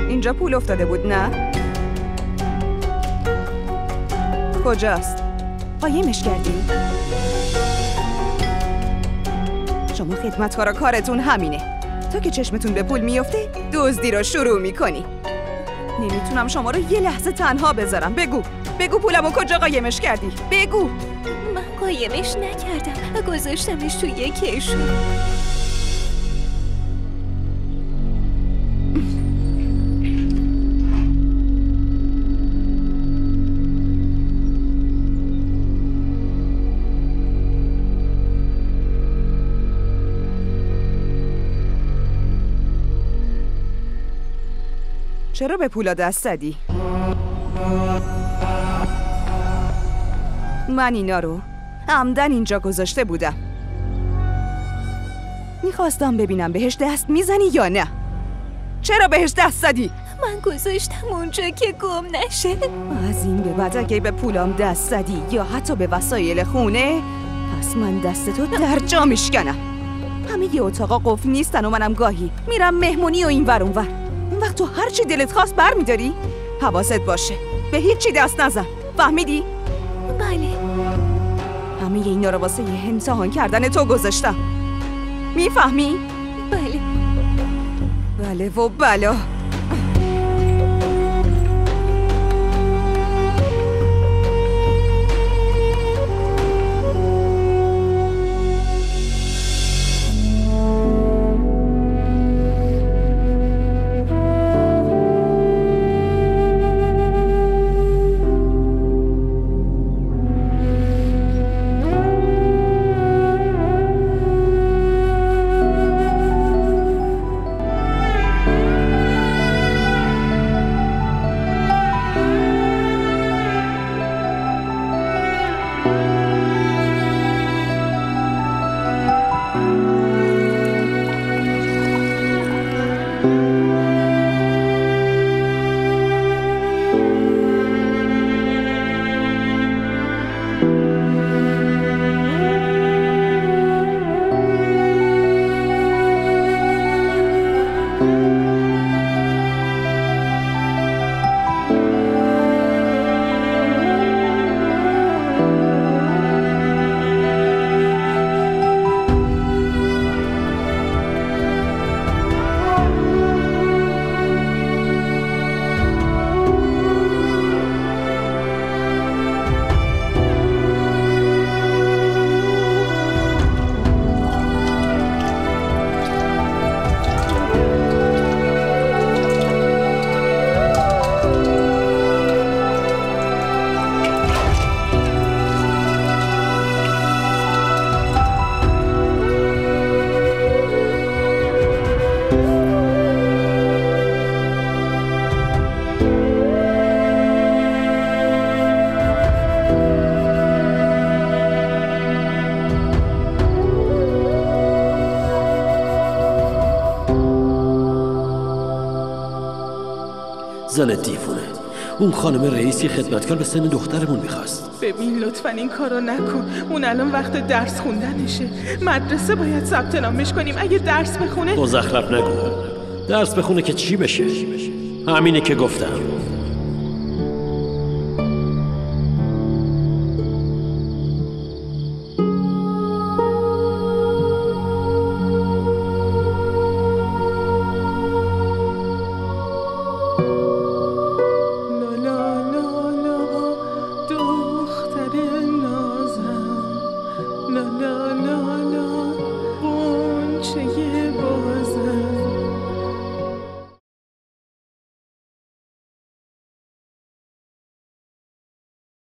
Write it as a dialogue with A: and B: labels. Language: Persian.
A: اینجا پول افتاده بود نه؟ کجاست؟ قایمش کردی؟ شما خدمتکارا کارتون همینه. تا که چشمتون به پول میفته دزدی رو شروع میکنی. نمیتونم شما رو یه لحظه تنها بذارم. بگو پولمو کجا قایمش کردی؟ بگو.
B: من قایمش نکردم، گذاشتمش توی یه کیشو.
A: چرا به پولا دست زدی؟ من اینا رو عمدن اینجا گذاشته بودم. میخواستم ببینم بهش دست میزنی یا نه. چرا بهش دست زدی؟
B: من گذاشتم اونجا که گم نشه.
A: از این به بعد اگه به پولام دست زدی یا حتی به وسایل خونه، پس من دستتو در جا میشکنم. همه ی اتاقا قفل نیستن و منم گاهی میرم مهمونی و اینور اونور. اون وقت تو هر چی دلت خواست بر میداری؟ حواست باشه به هیچ چی دست نزن. فهمیدی؟
B: بله.
A: همه اینا رو واسه یه امتحان کردن تو گذاشتم. میفهمی؟
B: بله.
A: بله و بلا.
C: زن دیوونه. اون خانم رئیسی خدمتکار به سن دخترمون میخواست.
D: ببین لطفاً این کارو نکن. اون الان وقت درس خوندنشه. مدرسه باید ثبت نامش کنیم. اگه درس بخونه
C: مزخرف نگو. درس بخونه که چی بشه؟ همینه که گفتم.